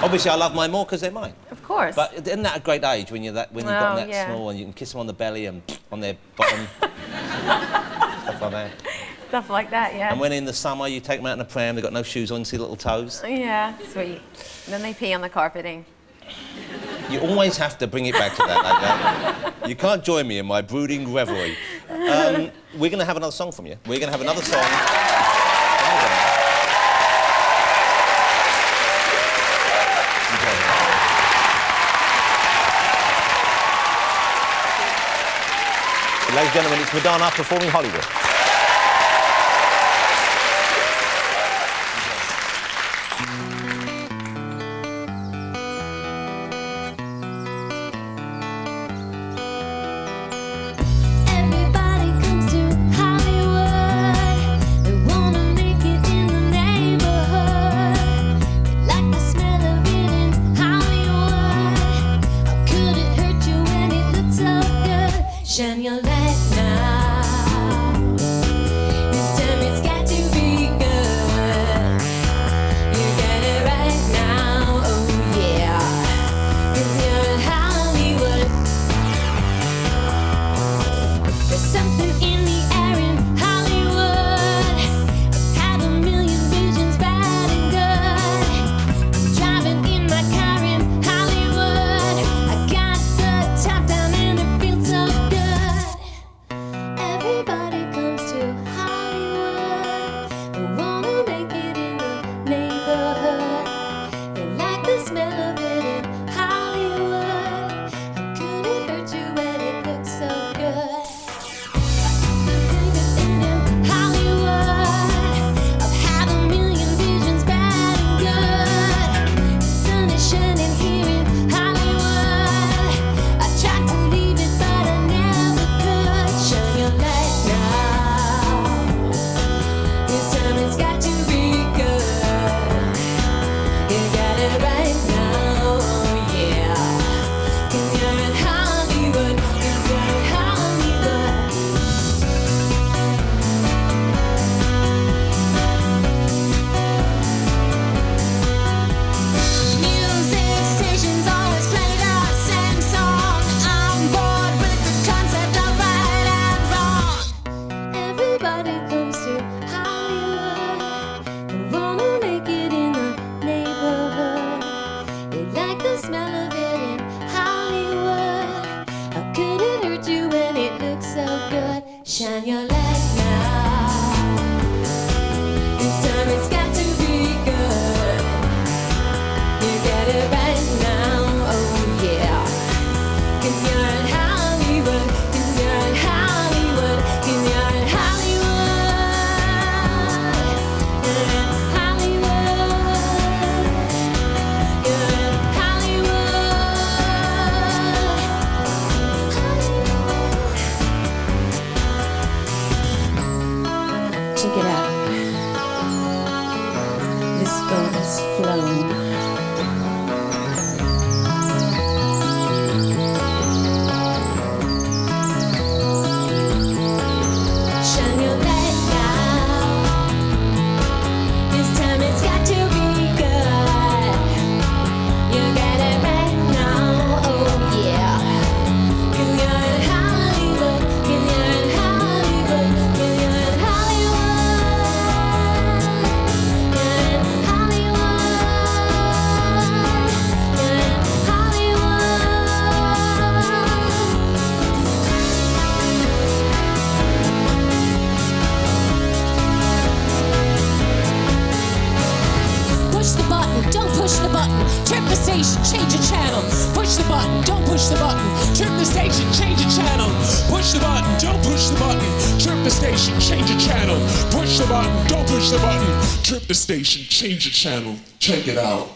[SPEAKER 1] Obviously, I love mine more because they're mine.
[SPEAKER 6] Of course.
[SPEAKER 1] But isn't that a great age when you've got them that
[SPEAKER 6] yeah.
[SPEAKER 1] small and you can kiss them on the belly and on their bottom? Stuff like that.
[SPEAKER 6] Stuff like that, yeah.
[SPEAKER 1] And when in the summer you take them out in a pram, they've got no shoes on, you see little toes.
[SPEAKER 6] Yeah, sweet. And then they pee on the carpeting.
[SPEAKER 1] You always have to bring it back to that like that. You can't join me in my brooding revelry. We're going to have another song from you. We're going to have another song. Ladies and gentlemen, it's Madonna performing Hollywood.
[SPEAKER 4] Everybody comes to Hollywood. They wanna make it in the neighborhood. They like the smell of it in Hollywood. How could it hurt you when it looks so good? Shine your light now. This time it's got to be good. You got it right now, oh yeah. 'Cause you're in Hollywood. There's something in the air in Hollywood. I've had a million visions, bad and good. Driving in my car in Hollywood. I got the top down and it feels so good. Everybody comes to Hollywood. They wanna make it in the neighborhood. They like the smell of it in Hollywood. How could it hurt you when it looks so good? Hollywood, I've had a million visions, bad and good. The sun is shining here in Hollywood. I tried to leave it, but I never could. Shine your light now. This time it's got to be good. You got it right now, oh yeah. 'Cause you're in Hollywood. 'Cause you're in Hollywood. Music stations always play the same song. I'm bored with the concept of right and wrong. Everybody comes to Hollywood. They wanna make it in the neighborhood. They like the smell of it in Hollywood. How could it hurt you when it looks so good? Shine your light now. This time it's got to be good. You get it right now, oh yeah. 'Cause you're in Hollywood. 'Cause you're in Hollywood. 'Cause you're in Hollywood. You're in Hollywood. You're in Hollywood. Check it out. This boat has flown. Shine your light now. This time it's got to be good. You got it right now, oh yeah. 'Cause you're in Hollywood. 'Cause you're in Hollywood. 'Cause you're in Hollywood. You're in Hollywood. You're in
[SPEAKER 5] Push the button, don't push the button. Trip the station, change the channel. Push the button, don't push the button. Trip the station, change the channel.
[SPEAKER 8] Push the button, don't push the button. Trip the station, change the channel. Push the button, don't push the button. Trip the station, change the channel. Check it out.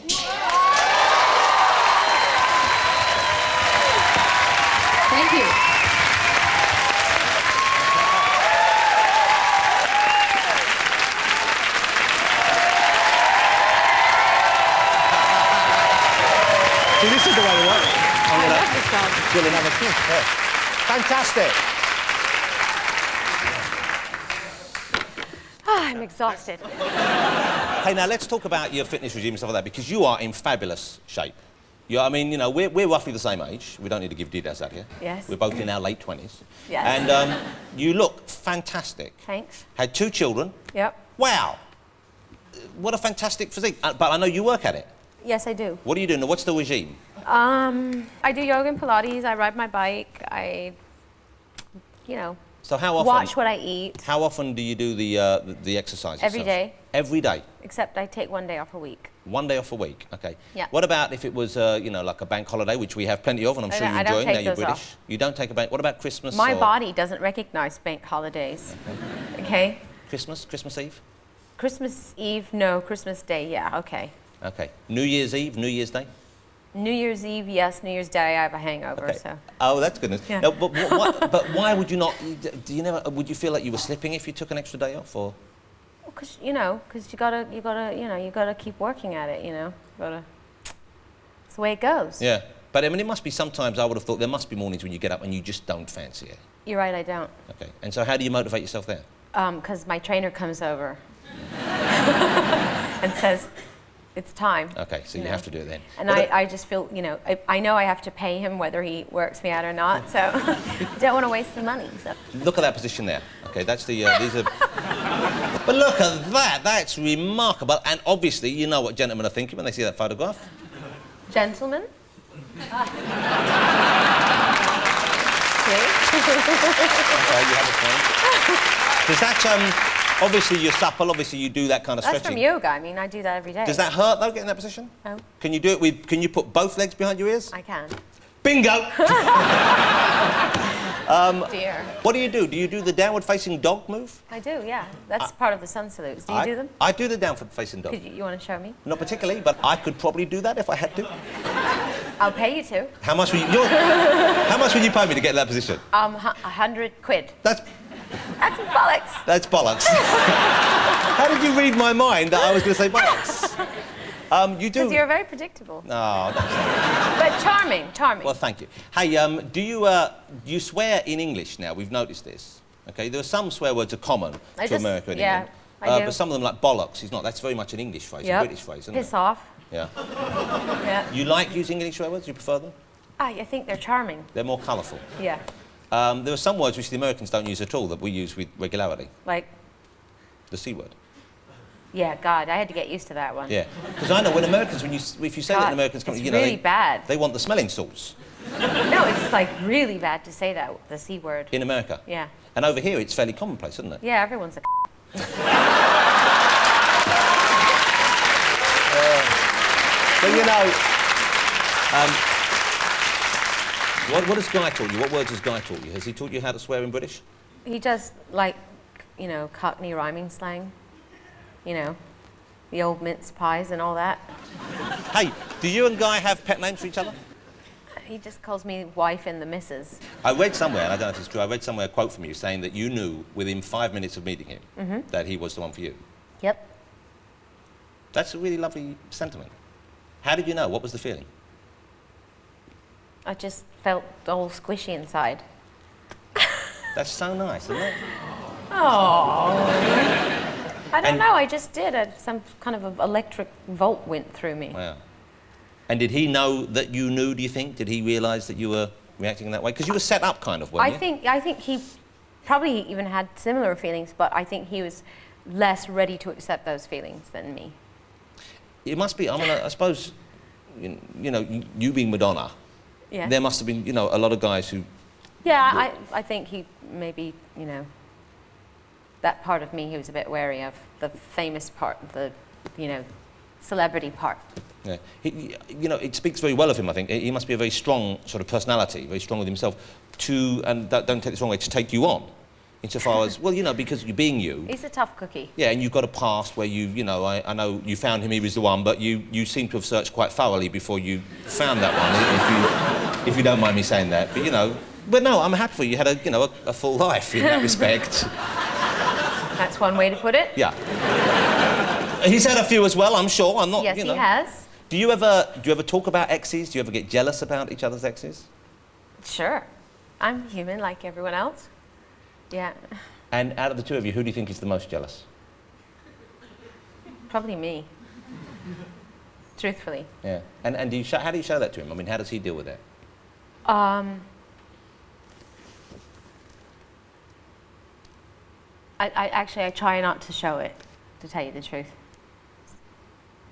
[SPEAKER 5] Thank you.
[SPEAKER 2] See, this is the way to work. I'm
[SPEAKER 6] I
[SPEAKER 2] gonna
[SPEAKER 6] love this dog.
[SPEAKER 2] fill another kiss. Yeah. Fantastic.
[SPEAKER 6] I'm exhausted.
[SPEAKER 1] Hey, now let's talk about your fitness regime and stuff like that, because you are in fabulous shape. I mean, we're roughly the same age. We don't need to give details out here.
[SPEAKER 6] Yes.
[SPEAKER 1] We're both in our late 20s.
[SPEAKER 6] Yes.
[SPEAKER 1] And you look fantastic.
[SPEAKER 6] Thanks.
[SPEAKER 1] Had 2 children.
[SPEAKER 6] Yep.
[SPEAKER 1] Wow. What a fantastic physique. But I know you work at it.
[SPEAKER 6] Yes, I do.
[SPEAKER 1] What are you doing? What's the regime?
[SPEAKER 6] I do yoga and Pilates. I ride my bike.
[SPEAKER 1] So how often?
[SPEAKER 6] Watch what I eat.
[SPEAKER 1] How often do you do the exercise?
[SPEAKER 6] Every
[SPEAKER 1] yourself?
[SPEAKER 6] day.
[SPEAKER 1] Every day.
[SPEAKER 6] Except I take 1 day off a week.
[SPEAKER 1] 1 day off a week. Okay.
[SPEAKER 6] Yeah.
[SPEAKER 1] What about if it was, you know, like a bank holiday, which we have plenty of, and I'm sure you
[SPEAKER 6] I don't
[SPEAKER 1] enjoy. Now
[SPEAKER 6] take
[SPEAKER 1] you're
[SPEAKER 6] those
[SPEAKER 1] British.
[SPEAKER 6] off.
[SPEAKER 1] You don't take a bank. What about Christmas?
[SPEAKER 6] My
[SPEAKER 1] or
[SPEAKER 6] body doesn't recognize bank holidays. Okay.
[SPEAKER 1] Christmas Eve.
[SPEAKER 6] Christmas Eve, no. Christmas Day, yeah. Okay.
[SPEAKER 1] Okay. New Year's Eve, New Year's Day.
[SPEAKER 6] New Year's Eve, yes. New Year's Day, I have a hangover,
[SPEAKER 1] Okay.
[SPEAKER 6] so.
[SPEAKER 1] Oh, that's goodness.
[SPEAKER 6] Yeah.
[SPEAKER 1] No, but but why would you not? Do you never? Would you feel like you were slipping if you took an extra day off, or?
[SPEAKER 6] Because you gotta keep working at it. You know, it's the way it goes.
[SPEAKER 1] Yeah. But I mean, it must be sometimes. I would have thought there must be mornings when you get up and you just don't fancy it.
[SPEAKER 6] You're right, I don't.
[SPEAKER 1] Okay. And so, how do you motivate yourself there?
[SPEAKER 6] Because my trainer comes over and says, it's time.
[SPEAKER 1] Okay, so you
[SPEAKER 6] know.
[SPEAKER 1] have to do it then.
[SPEAKER 6] And
[SPEAKER 1] Well,
[SPEAKER 6] I just feel, you know, I know I have to pay him whether he works me out or not, so I don't want to waste the money. So.
[SPEAKER 1] Look at that position there. Okay, that's the, these are... But look at that, that's remarkable. And obviously, you know what gentlemen are thinking when they see that photograph.
[SPEAKER 6] Gentlemen?
[SPEAKER 1] Okay, you have a point. Does that, obviously you're supple, obviously you do that kind of
[SPEAKER 6] That's
[SPEAKER 1] stretching.
[SPEAKER 6] from yoga. I mean, I do that every day.
[SPEAKER 1] Does that hurt, though, getting in that position?
[SPEAKER 6] No.
[SPEAKER 1] Can you do it with, can you put both legs behind your ears?
[SPEAKER 6] I can.
[SPEAKER 1] Bingo!
[SPEAKER 6] Dear.
[SPEAKER 1] What do? Do you do the downward-facing dog move?
[SPEAKER 6] I do, yeah. That's part of the sun salutes. Do you do them?
[SPEAKER 1] I do the downward-facing dog.
[SPEAKER 6] You want to show me?
[SPEAKER 1] Not particularly, but I could probably do that if I had to.
[SPEAKER 6] I'll pay you to.
[SPEAKER 1] How much would you pay me to get in that position?
[SPEAKER 6] 100 quid.
[SPEAKER 1] That's
[SPEAKER 6] bollocks.
[SPEAKER 1] That's bollocks. How did you read my mind that I was going to say bollocks? You do.
[SPEAKER 6] Because you're very predictable.
[SPEAKER 1] No, don't say that.
[SPEAKER 6] But charming.
[SPEAKER 1] Well, thank you. Hey, do you swear in English now? We've noticed this. Okay, there are some swear words are common to America and England.
[SPEAKER 6] I do.
[SPEAKER 1] But some of them, like bollocks, is not. That's very much an English phrase, a British phrase, isn't
[SPEAKER 6] Piss
[SPEAKER 1] it?
[SPEAKER 6] off.
[SPEAKER 1] Yeah.
[SPEAKER 6] Yeah.
[SPEAKER 1] You like using English swear words? You prefer them?
[SPEAKER 6] I think they're charming.
[SPEAKER 1] They're more colourful.
[SPEAKER 6] Yeah.
[SPEAKER 1] There are some words which the Americans don't use at all that we use with regularity.
[SPEAKER 6] Like,
[SPEAKER 1] The C word.
[SPEAKER 6] yeah, God, I had to get used to that one.
[SPEAKER 1] Yeah. Because I know when Americans, if you say that in Americans,
[SPEAKER 6] it's
[SPEAKER 1] you know,
[SPEAKER 6] really bad.
[SPEAKER 1] they want the smelling salts.
[SPEAKER 6] No, it's like really bad to say that, the C word.
[SPEAKER 1] In America.
[SPEAKER 6] Yeah.
[SPEAKER 1] And over here, it's fairly commonplace, isn't it?
[SPEAKER 6] Yeah, everyone's a
[SPEAKER 1] But you know, what has Guy taught you? What words has Guy taught you? Has he taught you how to swear in British?
[SPEAKER 6] He does, like, you know, Cockney rhyming slang. You know, the old mince pies and all that.
[SPEAKER 1] Hey, do you and Guy have pet names for each other?
[SPEAKER 6] He just calls me wife and the missus.
[SPEAKER 1] I read somewhere, and I don't know if it's true, I read somewhere a quote from you saying that you knew within 5 minutes of meeting him that he was the one for you.
[SPEAKER 6] Yep.
[SPEAKER 1] That's a really lovely sentiment. How did you know? What was the feeling?
[SPEAKER 6] I just felt all squishy inside.
[SPEAKER 1] That's so nice, isn't it?
[SPEAKER 6] Oh. I don't know, I just did. Some kind of electric volt went through me.
[SPEAKER 1] Wow. And did he know that you knew, do you think? Did he realise that you were reacting in that way? Because you were set up kind of, weren't you?
[SPEAKER 6] I think he probably even had similar feelings, but I think he was less ready to accept those feelings than me.
[SPEAKER 1] It must be, I mean, I suppose, you know, you being Madonna,
[SPEAKER 6] Yeah.
[SPEAKER 1] there must have been, you know, a lot of guys who...
[SPEAKER 6] Yeah, I think he maybe, you know, that part of me he was a bit wary of, the famous part, the, you know, celebrity part.
[SPEAKER 1] Yeah. You know, it speaks very well of him, I think. He must be a very strong sort of personality, very strong with himself, and don't take this wrong way, to take you on. Insofar as, well, you know, because you're being you.
[SPEAKER 6] He's a tough cookie.
[SPEAKER 1] Yeah, and you've got a past where you know, I know you found him, he was the one, but you seem to have searched quite thoroughly before you found that one, if you don't mind me saying that. But, you know, but no, I'm happy for you. You had a full life in that respect.
[SPEAKER 6] That's one way to put it.
[SPEAKER 1] Yeah. He's had a few as well, I'm sure. I'm not,
[SPEAKER 6] Yes,
[SPEAKER 1] you know.
[SPEAKER 6] he has.
[SPEAKER 1] Do you ever talk about exes? Do you ever get jealous about each other's exes?
[SPEAKER 6] Sure. I'm human like everyone else. Yeah.
[SPEAKER 1] And out of the two of you, who do you think is the most jealous?
[SPEAKER 6] Probably me. Truthfully.
[SPEAKER 1] Yeah. And how do you show that to him? I mean, how does he deal with that?
[SPEAKER 6] I try not to show it, to tell you the truth.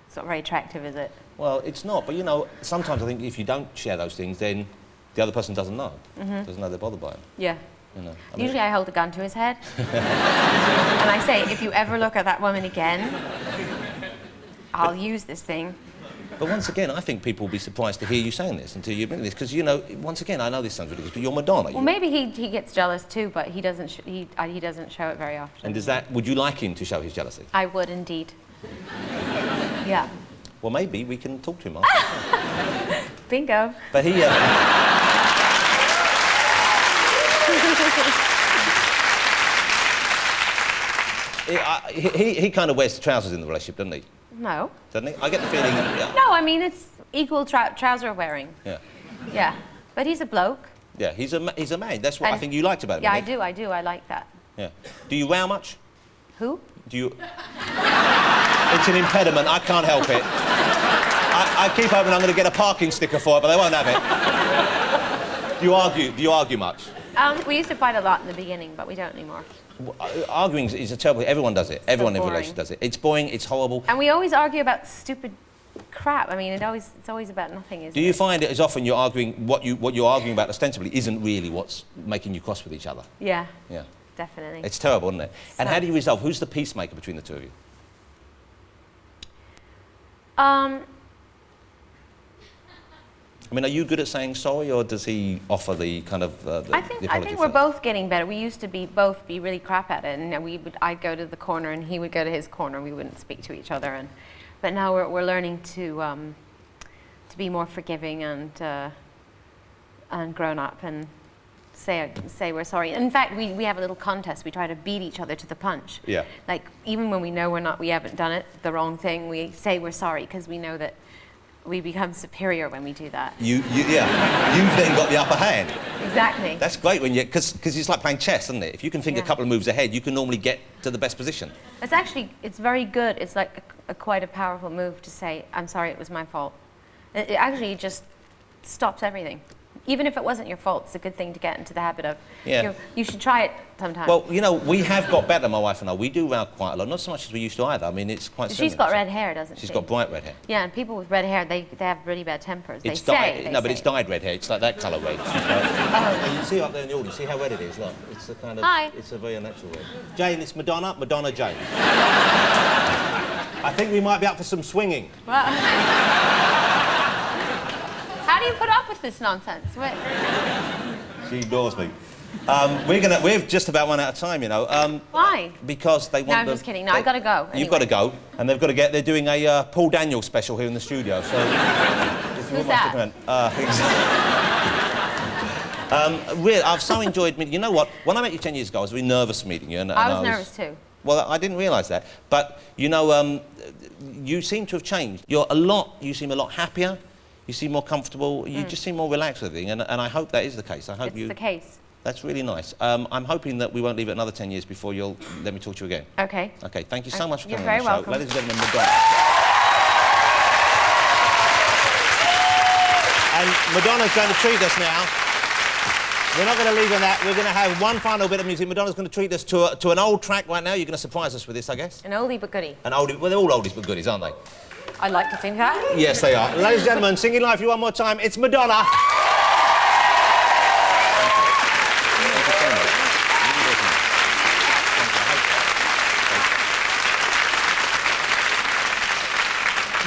[SPEAKER 6] It's not very attractive, is it?
[SPEAKER 1] Well, it's not, but you know, sometimes I think if you don't share those things, then the other person doesn't know. Doesn't know they're bothered by them.
[SPEAKER 6] Yeah.
[SPEAKER 1] You know,
[SPEAKER 6] Usually I hold a gun to his head. And I say, if you ever look at that woman again, I'll use this thing.
[SPEAKER 1] But once again, I think people will be surprised to hear you saying this until you admit this, because, you know, once again, I know this sounds ridiculous, but you're Madonna.
[SPEAKER 6] Well, maybe he gets jealous too, but he doesn't show it very often.
[SPEAKER 1] And would you like him to show his jealousy?
[SPEAKER 6] I would indeed. Yeah.
[SPEAKER 1] Well, maybe we can talk to him after.
[SPEAKER 6] Bingo.
[SPEAKER 1] But he... he kind of wears the trousers in the relationship, doesn't he?
[SPEAKER 6] No.
[SPEAKER 1] Doesn't he? I get the feeling...
[SPEAKER 6] No, I mean, it's equal trouser wearing.
[SPEAKER 1] Yeah.
[SPEAKER 6] Yeah. But he's a bloke.
[SPEAKER 1] Yeah, he's a man. That's what I think you liked about him.
[SPEAKER 6] Yeah, I do. I like that.
[SPEAKER 1] Yeah. Do you row much?
[SPEAKER 6] Who?
[SPEAKER 1] Do you... It's an impediment. I can't help it. I keep hoping I'm going to get a parking sticker for it, but they won't have it. Do you argue much?
[SPEAKER 6] We used to fight a lot in the beginning, but we don't anymore.
[SPEAKER 1] Arguing is a terrible... Everyone does it. Everyone in a
[SPEAKER 6] boring.
[SPEAKER 1] relationship does it. It's boring, it's horrible.
[SPEAKER 6] And we always argue about stupid crap. I mean, it's always about nothing, isn't it?
[SPEAKER 1] Do you find it as often you're arguing... What you're arguing about ostensibly isn't really what's making you cross with each other?
[SPEAKER 6] Yeah.
[SPEAKER 1] Yeah.
[SPEAKER 6] Definitely.
[SPEAKER 1] It's terrible, isn't it? And how do you resolve... Who's the peacemaker between the two of you? I mean, are you good at saying sorry, or does he offer the kind of the apology
[SPEAKER 6] I think we're
[SPEAKER 1] first?
[SPEAKER 6] both getting better. We used to both be really crap at it, and I'd go to the corner, and he would go to his corner. We wouldn't speak to each other, but now we're learning to be more forgiving and grown up and say we're sorry. In fact, we have a little contest. We try to beat each other to the punch.
[SPEAKER 1] Yeah.
[SPEAKER 6] Like, even when we know we haven't done it, the wrong thing, we say we're sorry because we know that we become superior when we do that.
[SPEAKER 1] You've then got the upper hand.
[SPEAKER 6] Exactly.
[SPEAKER 1] That's great when because it's like playing chess, isn't it? If you can think a couple of moves ahead, you can normally get to the best position.
[SPEAKER 6] It's very good. It's like quite a powerful move to say, I'm sorry, it was my fault. It actually just stops everything. Even if it wasn't your fault, it's a good thing to get into the habit of.
[SPEAKER 1] Yeah.
[SPEAKER 6] You should try it sometime.
[SPEAKER 1] Well, you know, we have got better, my wife and I. We do row quite a lot, not so much as we used to either. I mean, it's quite similar.
[SPEAKER 6] She's got red hair, doesn't she?
[SPEAKER 1] She's got bright red hair.
[SPEAKER 6] Yeah, and people with red hair, they have really bad tempers.
[SPEAKER 1] It's dyed red hair. It's like that colour red. And you see up there in the audience, see how red it is? Look, it's a kind of...
[SPEAKER 6] Hi.
[SPEAKER 1] It's a very unnatural red. Jane, it's Madonna Jane. I think we might be up for some swinging.
[SPEAKER 6] Well, how do you put up with this nonsense?
[SPEAKER 1] She ignores me. We've just about run out of time, you know.
[SPEAKER 6] Why?
[SPEAKER 1] Because they want.
[SPEAKER 6] No, I'm just kidding. No, I've got to go.
[SPEAKER 1] You've got to go, and they've got to get. They're doing a Paul Daniels special here in the studio. So.
[SPEAKER 6] Who's that?
[SPEAKER 1] Really, I've so enjoyed meeting you. Know what? When I met you 10 years ago, I was really nervous meeting you. And
[SPEAKER 6] I was nervous too.
[SPEAKER 1] Well, I didn't realise that. But you know, you seem to have changed. You seem a lot happier. You seem more comfortable. You just seem more relaxed with everything, and I hope that is the case. I hope
[SPEAKER 6] it's the case.
[SPEAKER 1] That's really nice. I'm hoping that we won't leave it another 10 years before you'll let me talk to you again.
[SPEAKER 6] Okay.
[SPEAKER 1] Okay, thank you so much for
[SPEAKER 6] You're
[SPEAKER 1] coming on the
[SPEAKER 6] very
[SPEAKER 1] show.
[SPEAKER 6] welcome.
[SPEAKER 1] Ladies and gentlemen, Madonna. And Madonna's going to treat us now. We're not going to leave on that. We're going to have one final bit of music. Madonna's going to treat us to an old track right now. You're going to surprise us with this, I guess.
[SPEAKER 6] An oldie but goodie.
[SPEAKER 1] An oldie. Well, they're all oldies but goodies, aren't they?
[SPEAKER 6] I'd like to think that.
[SPEAKER 1] Yes, they are. Ladies and gentlemen, singing live for you one more time. It's Madonna.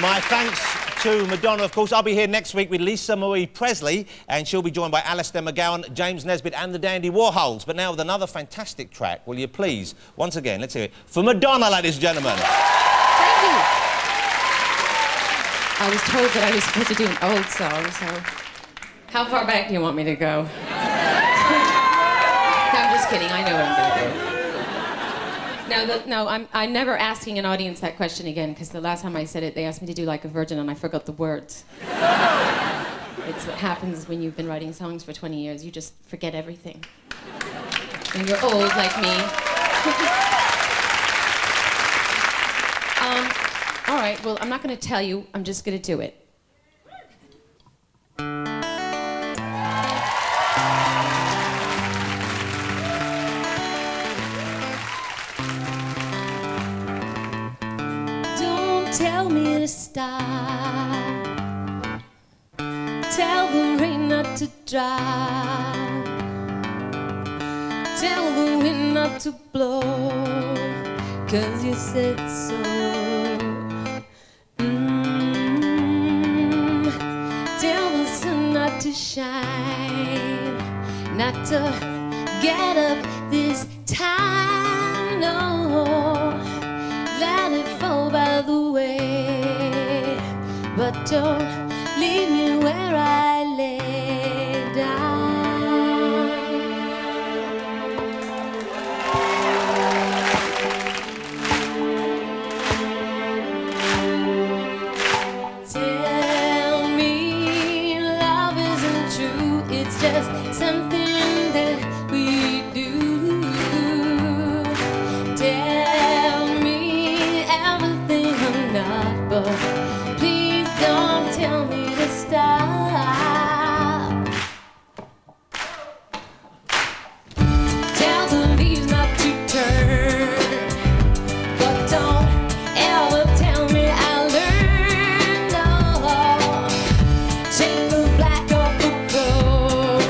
[SPEAKER 1] My thanks to Madonna, of course. I'll be here next week with Lisa Marie Presley, and she'll be joined by Alistair McGowan, James Nesbitt and the Dandy Warhols. But now with another fantastic track, will you please, once again, let's hear it, for Madonna, ladies and gentlemen.
[SPEAKER 6] Thank you.
[SPEAKER 5] I was told that I was supposed to do an old song, so... How far back do you want me to go? No, I'm just kidding. I know what I'm going to do. I'm never asking an audience that question again, because the last time I said it, they asked me to do Like a Virgin, and I forgot the words. It's what happens when you've been writing songs for 20 years. You just forget everything. And you're old like me. All right, well, I'm not going to tell you. I'm just going to do it. Tell me to stop. Tell the rain not to dry. not to blow, 'cause you said so. Tell the sun not to shine, not to get up this time, no. Let it fall by the way, but don't leave me where I lay down. Tell me love isn't true, it's just something that we do. Tell me everything I'm not, but please don't tell me to stop. Tell the leaves not to turn, but don't ever tell me I learned. No, take the black off the coat,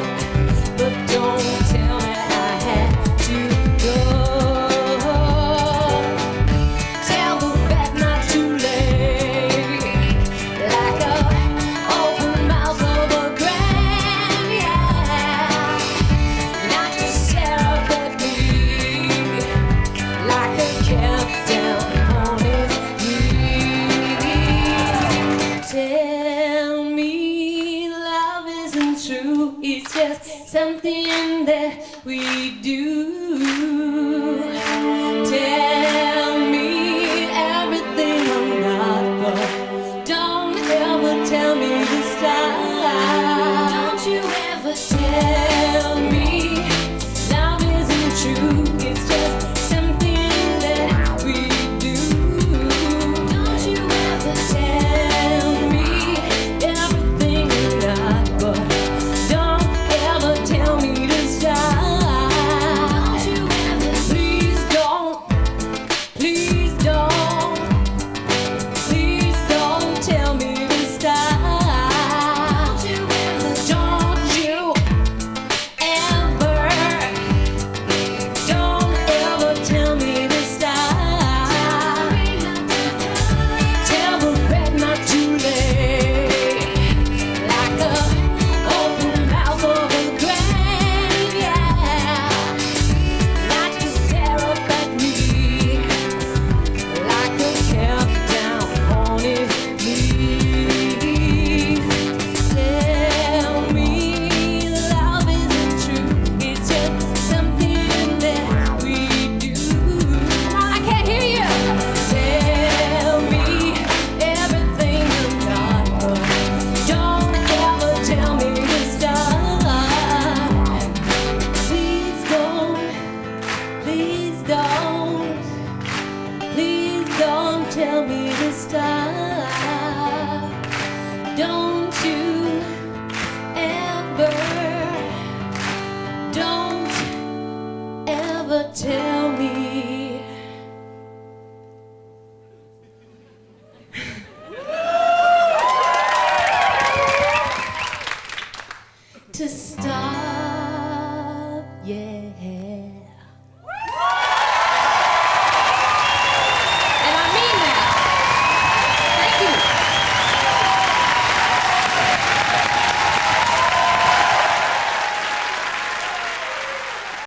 [SPEAKER 5] but don't tell me I had to go. Tell the bed not to lay like a open mouth of a grave, yeah. Not to stare up at me like a kept down on his knees. Tell me love isn't true, it's just something that we do. Tell me everything I'm not, but don't ever tell me to stop. Don't you ever tell me love isn't true, it's just something that we do. Don't you ever tell me everything I'm not, but don't ever tell me to stop. Don't you ever, please don't, please don't, please don't tell me to stop. Don't you ever, don't you ever, don't ever tell me to stop. Tell the bed not to lay like a open mouth of a grave, yeah. Not to stare up at me like a kept down on his knees. Tell me love isn't true, it's just something that we do. I can't hear you. Tell me everything I'm not, but don't ever tell me to stop. Please don't, please don't, please don't tell me to stop. Don't